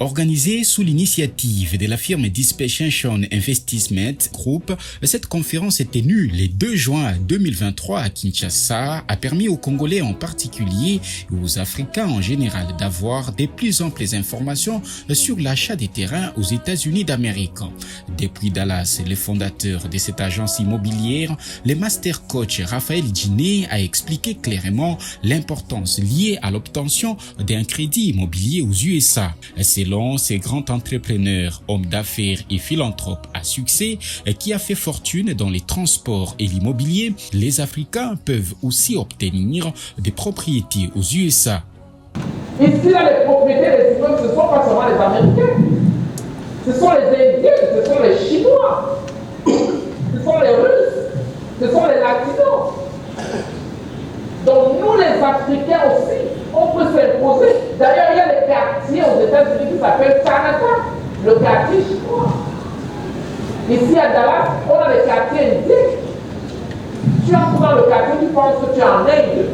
Organisée sous l'initiative de la firme Dispensation Investment Group, cette conférence est tenue le 2 juin 2023 à Kinshasa, a permis aux Congolais en particulier et aux Africains en général d'avoir de plus amples informations sur l'achat des terrains aux États-Unis d'Amérique. Depuis Dallas, le fondateur de cette agence immobilière, le master coach Raphaël Djiné a expliqué clairement l'importance liée à l'obtention d'un crédit immobilier aux USA. Selon ces grands entrepreneurs, hommes d'affaires et philanthropes à succès qui a fait fortune dans les transports et l'immobilier, les Africains peuvent aussi obtenir des propriétés aux USA. Ici, là, les propriétaires des immeubles, ce ne sont pas seulement les Américains. Ce sont les Indiens, ce sont les Chinois, ce sont les Russes, ce sont les Latinos. Donc nous, les Africains aussi, on peut s'imposer. D'ailleurs, il y a des quartiers aux États-Unis qui s'appellent Chinatown, le quartier chinois. Ici à Dallas, on a des quartiers indiens. Tu entres dans le quartier, tu penses que tu es en Inde.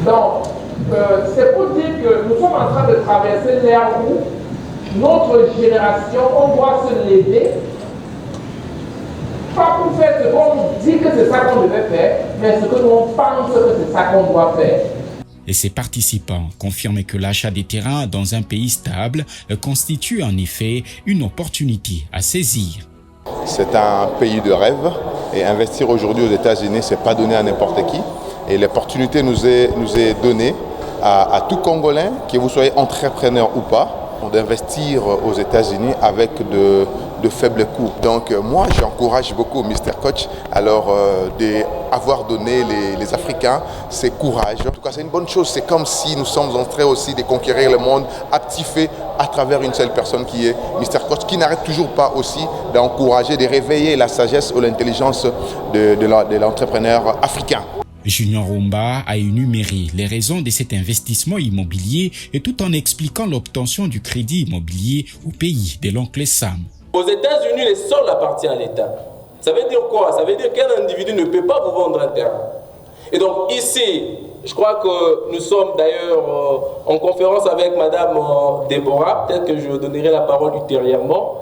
Donc, c'est pour dire que nous sommes en train de traverser l'ère où notre génération, on doit se lever. Pas pour faire ce qu'on dit que c'est ça qu'on devait faire, mais ce que nous on pense que c'est ça qu'on doit faire. Et ces participants confirment que l'achat des terrains dans un pays stable constitue en effet une opportunité à saisir. C'est un pays de rêve et investir aujourd'hui aux États-Unis, ce n'est pas donné à n'importe qui. Et l'opportunité nous est donnée à tout Congolais, que vous soyez entrepreneur ou pas, d'investir aux États-Unis avec de faibles coûts. Donc moi, j'encourage beaucoup Mr. Coach alors d'avoir donné les Africains ce courage. En tout cas, c'est une bonne chose. C'est comme si nous sommes en train aussi de conquérir le monde à petit feu à travers une seule personne qui est Mr. Coach, qui n'arrête toujours pas aussi d'encourager, de réveiller la sagesse ou l'intelligence de l'entrepreneur africain. Junior Rumba a énuméré les raisons de cet investissement immobilier et tout en expliquant l'obtention du crédit immobilier au pays de l'oncle Sam. Aux États-Unis, le sol appartient à l'État. Ça veut dire quoi? Ça veut dire qu'un individu ne peut pas vous vendre un terrain. Et donc ici, je crois que nous sommes d'ailleurs en conférence avec Madame Déborah, peut-être que je donnerai la parole ultérieurement.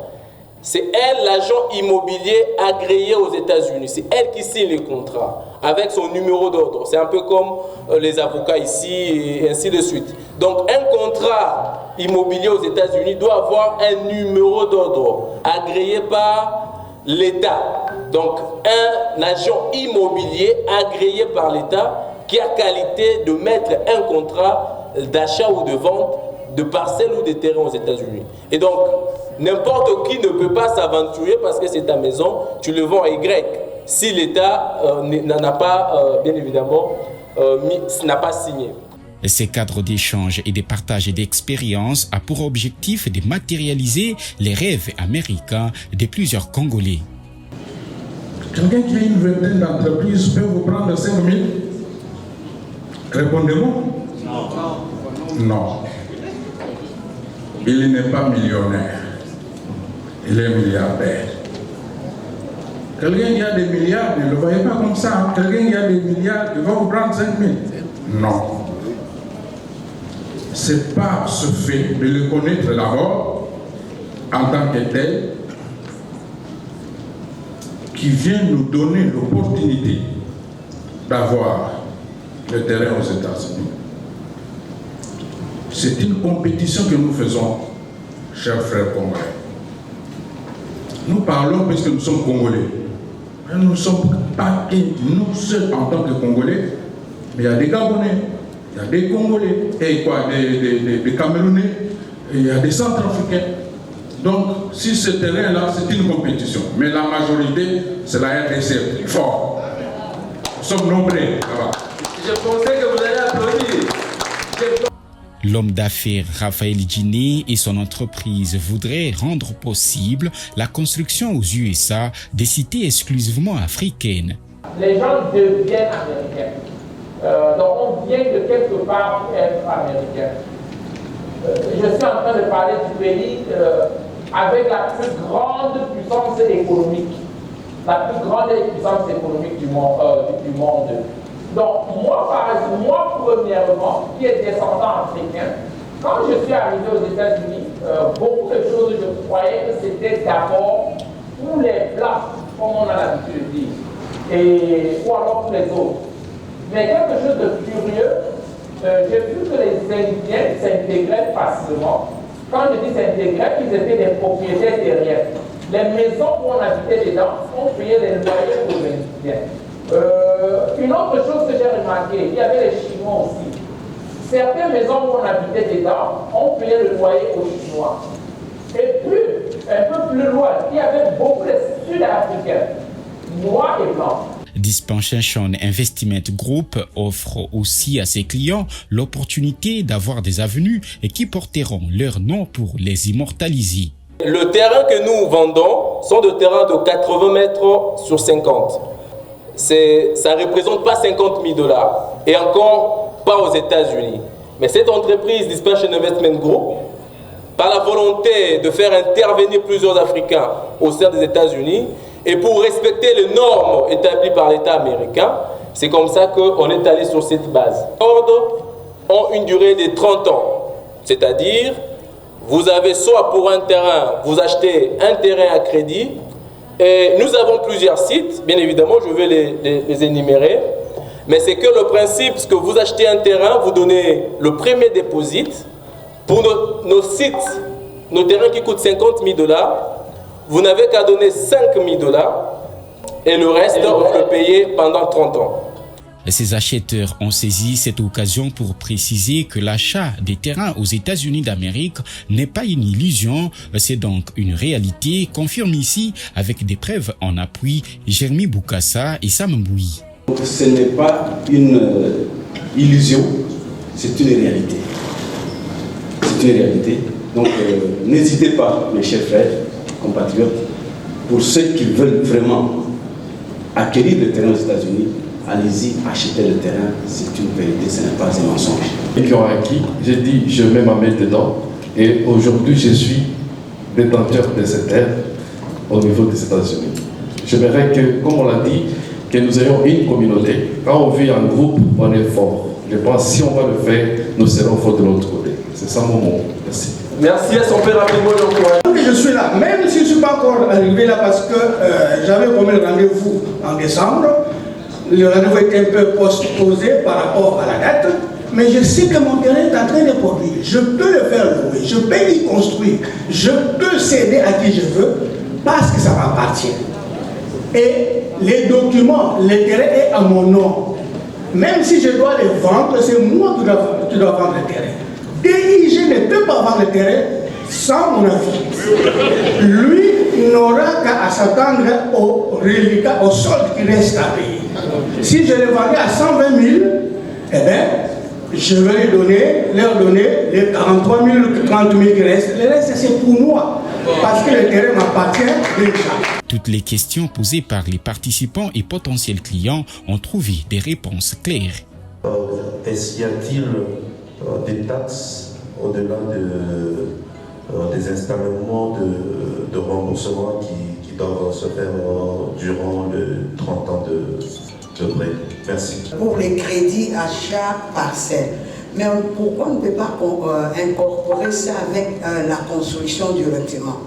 C'est elle, l'agent immobilier agréé aux États-Unis. C'est elle qui signe les contrats avec son numéro d'ordre. C'est un peu comme les avocats ici et ainsi de suite. Donc un contrat immobilier aux États-Unis doit avoir un numéro d'ordre agréé par l'État. Donc un agent immobilier agréé par l'État qui a qualité de mettre un contrat d'achat ou de vente de parcelles ou de terrains aux États-Unis. Et donc, n'importe qui ne peut pas s'aventurer parce que c'est ta maison, tu le vends à Y. Si l'État n'en a pas, bien évidemment, n'a pas signé. Ces cadres d'échange et de partage d'expériences a pour objectif de matérialiser les rêves américains de plusieurs Congolais. Quelqu'un qui a une vingtaine d'entreprises peut vous prendre 5 000? Répondez-moi. Non. Non. Il n'est pas millionnaire. Il est milliardaire. Quelqu'un qui a des milliards, ne le voyez pas comme ça. Quelqu'un qui a des milliards, il va vous prendre 5 000. Non. C'est par ce fait de le connaître d'abord, en tant que tel, qui vient nous donner l'opportunité d'avoir le terrain aux États-Unis. C'est une compétition que nous faisons, chers frères congolais. Nous parlons parce que nous sommes Congolais. Mais nous ne sommes pas nous seuls en tant que Congolais, mais il y a des Gabonais, il y a des Congolais, et quoi, des Camerounais, et il y a des Centrafricains. Donc, si ce terrain-là, c'est une compétition, mais la majorité, c'est la RDC, plus fort. Nous sommes nombreux là-bas. Je pensais que vous allez applaudir. L'homme d'affaires Raphaël Djiné et son entreprise voudraient rendre possible la construction aux USA des cités exclusivement africaines. Les gens deviennent américains. Donc on vient de quelque part pour être américain. Je suis en train de parler du pays avec la plus grande puissance économique. La plus grande puissance économique du monde. Donc moi, premièrement, qui est descendant africain, Quand je suis arrivé aux États-Unis, beaucoup de choses, je croyais que c'était d'abord pour les Blancs, comme on a l'habitude de dire, ou alors pour les autres. Mais quelque chose de curieux, j'ai vu que les Indiens s'intégraient facilement. Quand je dis s'intégraient, ils étaient des propriétaires terriens. Les maisons où on habitait dedans, on payait les loyers aux Indiens. Une autre chose que j'ai remarqué, il y avait les Chinois aussi. Certaines maisons où on habitait dedans, on payait le loyer aux Chinois. Et puis, un peu plus loin, il y avait beaucoup de Sud-Africains, noirs et blancs. Dispensation Investment Group offre aussi à ses clients l'opportunité d'avoir des avenues et qui porteront leur nom pour les immortaliser. Le terrain que nous vendons sont des terrains de 80 mètres sur 50. Ça ne représente pas 50 000 $, et encore pas aux États-Unis. Mais cette entreprise Dispensation Investment Group, par la volonté de faire intervenir plusieurs Africains au sein des États-Unis, et pour respecter les normes établies par l'État américain, c'est comme ça qu'on est allé sur cette base. Les ordres ont une durée de 30 ans. C'est-à-dire, vous avez soit pour un terrain, vous achetez un terrain à crédit, et nous avons plusieurs sites, bien évidemment, je vais les énumérer, mais c'est que le principe, c'est que vous achetez un terrain, vous donnez le premier dépôt. Pour nos sites, nos terrains qui coûtent 50 000 $, vous n'avez qu'à donner 5 000 $, et le reste, vous le payez pendant 30 ans. Ces acheteurs ont saisi cette occasion pour préciser que l'achat des terrains aux États-Unis d'Amérique n'est pas une illusion, c'est donc une réalité, confirme ici avec des preuves en appui Jérémy Boukassa et Sam Mboui. Ce n'est pas une illusion, c'est une réalité. C'est une réalité. Donc n'hésitez pas, mes chers frères, compatriotes, pour ceux qui veulent vraiment acquérir le terrain aux États-Unis, allez-y, achetez le terrain, c'est une vérité, ce n'est pas un mensonge. Et qui ont acquis, j'ai dit, je mets ma main dedans, et aujourd'hui je suis détenteur de cette terre au niveau des États-Unis. J'aimerais que, comme on l'a dit, que nous ayons une communauté. Quand on vit en groupe, on est fort. Je pense que si on va le faire, nous serons forts de l'autre côté. C'est ça mon mot. Merci. Merci à son père, rapidement l'encourage. Je suis là, même si je ne suis pas encore arrivé là parce que j'avais promis le rendez-vous en décembre. Le rendez-vous était un peu posé par rapport à la date, mais je sais que mon terrain est en train de produire. Je peux le faire louer, je peux y construire, je peux céder à qui je veux parce que ça m'appartient. Et les documents, le terrain est à mon nom. Même si je dois les vendre, c'est moi qui dois vendre le terrain. DIG ne peut pas vendre le terrain sans mon avis. Lui n'aura qu'à s'attendre au reliquat, au solde qui reste à payer. Si je les vendais à 120 000, eh bien, je vais leur donner les 43 000, 30 000 qui restent. Le reste, c'est pour moi, parce que le terrain m'appartient déjà. Toutes les questions posées par les participants et potentiels clients ont trouvé des réponses claires. Y a-t-il des taxes au-delà des installements de remboursement qui doivent se faire durant les 30 ans de prêt? Merci. Pour les crédits achat parcelle. Mais pourquoi on ne peut pas incorporer ça avec la construction du bâtiment?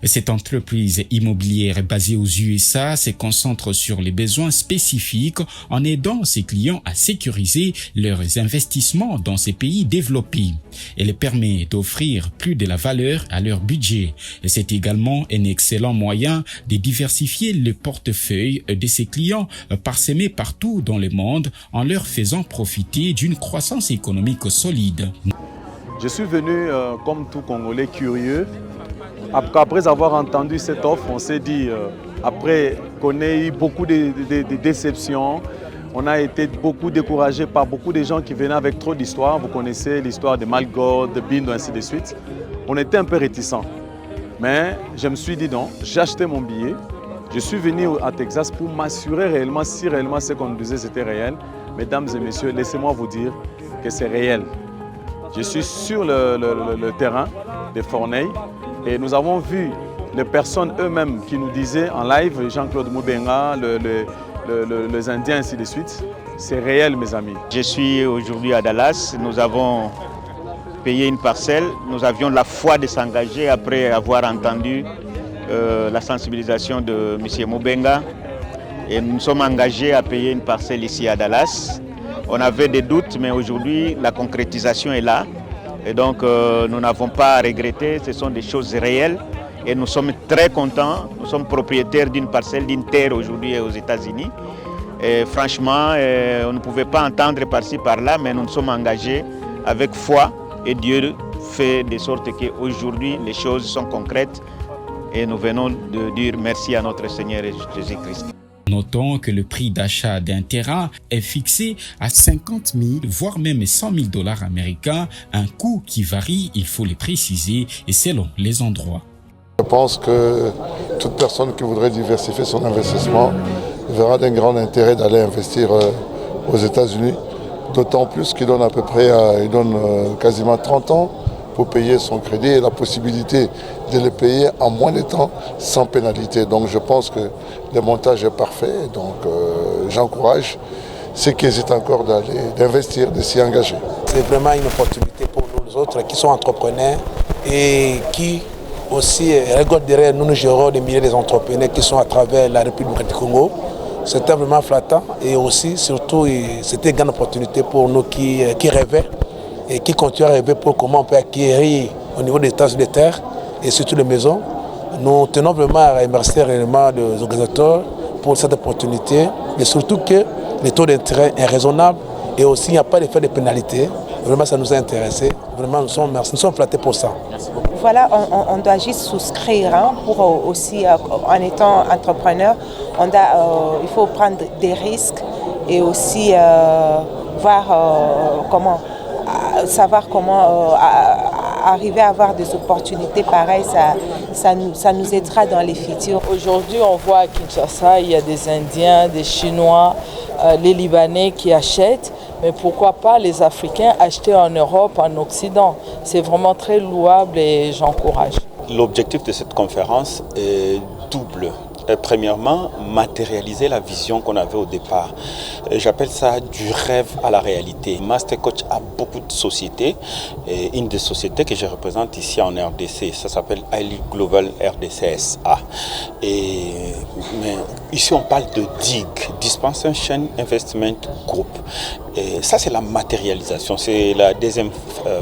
Cette entreprise immobilière basée aux USA se concentre sur les besoins spécifiques en aidant ses clients à sécuriser leurs investissements dans ces pays développés. Elle permet d'offrir plus de la valeur à leur budget. C'est également un excellent moyen de diversifier le portefeuille de ses clients parsemés partout dans le monde en leur faisant profiter d'une croissance économique solide. Je suis venu comme tout Congolais curieux. Après avoir entendu cette offre, on s'est dit, après qu'on ait eu beaucoup de déceptions, on a été beaucoup découragé par beaucoup de gens qui venaient avec trop d'histoires. Vous connaissez l'histoire de Malgold, de Bindo, ainsi de suite. On était un peu réticents. Mais je me suis dit non, j'ai acheté mon billet. Je suis venu à Texas pour m'assurer réellement, si réellement ce qu'on nous disait c'était réel. Mesdames et messieurs, laissez-moi vous dire que c'est réel. Je suis sur le terrain de Forneille. Et nous avons vu les personnes eux-mêmes qui nous disaient en live, Jean-Claude Moubenga, les Indiens, ainsi de suite. C'est réel, mes amis. Je suis aujourd'hui à Dallas. Nous avons payer une parcelle. Nous avions la foi de s'engager après avoir entendu la sensibilisation de M. Moubenga. Et nous sommes engagés à payer une parcelle ici à Dallas. On avait des doutes, mais aujourd'hui, la concrétisation est là. Et donc, nous n'avons pas à regretter, ce sont des choses réelles. Et nous sommes très contents. Nous sommes propriétaires d'une parcelle, d'une terre aujourd'hui aux États-Unis. Et franchement, on ne pouvait pas entendre par-ci, par-là, mais nous nous sommes engagés avec foi. Et Dieu fait de sorte qu'aujourd'hui, les choses sont concrètes. Et nous venons de dire merci à notre Seigneur Jésus-Christ. Notons que le prix d'achat d'un terrain est fixé à 50 000, voire même 100 000 $ américains, un coût qui varie, il faut le préciser, et selon les endroits. Je pense que toute personne qui voudrait diversifier son investissement verra d'un grand intérêt d'aller investir aux États-Unis, d'autant plus qu'il donne à peu près quasiment 30 ans pour payer son crédit et la possibilité de le payer en moins de temps sans pénalité. Donc je pense que le montage est parfait, donc j'encourage ceux qui hésitent encore d'investir, de s'y engager. C'est vraiment une opportunité pour nous autres qui sont entrepreneurs et qui aussi regardent derrière nous, nous gérons des milliers d'entrepreneurs qui sont à travers la République du Congo. C'était vraiment flattant et aussi, surtout, c'était une grande opportunité pour nous qui rêvaient et qui continuent à rêver pour comment on peut acquérir au niveau des tâches de terre et surtout les maisons. Nous tenons vraiment à remercier réellement les organisateurs pour cette opportunité et surtout que le taux d'intérêt est raisonnable et aussi il n'y a pas d'effet de pénalité. Vraiment, ça nous a intéressés. Vraiment, nous sommes flattés pour ça. Voilà, on doit juste souscrire pour aussi, en étant entrepreneur, il faut prendre des risques et aussi savoir comment arriver à avoir des opportunités pareilles, ça nous aidera dans les futurs. Aujourd'hui, on voit à Kinshasa, il y a des Indiens, des Chinois, les Libanais qui achètent, mais pourquoi pas les Africains acheter en Europe, en Occident? C'est vraiment très louable et j'encourage. L'objectif de cette conférence est double. Premièrement, matérialiser la vision qu'on avait au départ. J'appelle ça du rêve à la réalité. Mastercoach a beaucoup de sociétés. Et une des sociétés que je représente ici en RDC, ça s'appelle Highly Global RDC SA. Mais ici, on parle de DIG, Dispensation Investment Group. Et ça, c'est la matérialisation. C'est la deuxième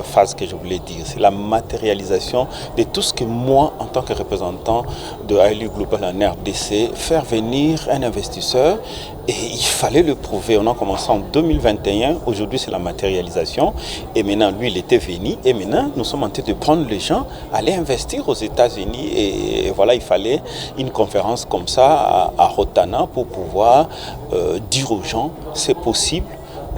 phase que je voulais dire. C'est la matérialisation de tout ce que moi, en tant que représentant de Highly Global en RDC, faire venir un investisseur. Et il fallait le prouver. On a commencé en 2021. Aujourd'hui, c'est la matérialisation. Et maintenant, lui, il était venu. Et maintenant, nous sommes en train de prendre les gens, aller investir aux États-Unis. Et voilà, il fallait une conférence comme ça à Rotana pour pouvoir dire aux gens, c'est possible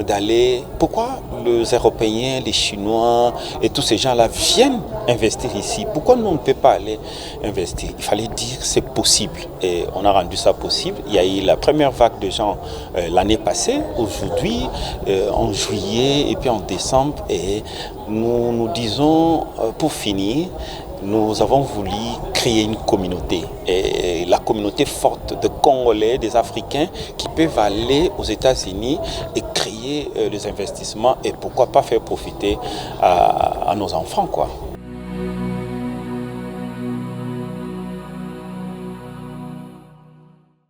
d'aller... Pourquoi les Européens, les Chinois et tous ces gens-là viennent investir ici? Pourquoi nous, on ne peut pas aller investir? Il fallait dire c'est possible. Et on a rendu ça possible. Il y a eu la première vague de gens l'année passée. Aujourd'hui, en juillet et puis en décembre. Et nous disons, pour finir, nous avons voulu créer une communauté, et la communauté forte de Congolais, des Africains qui peuvent aller aux États-Unis et créer les investissements et pourquoi pas faire profiter à nos enfants, quoi.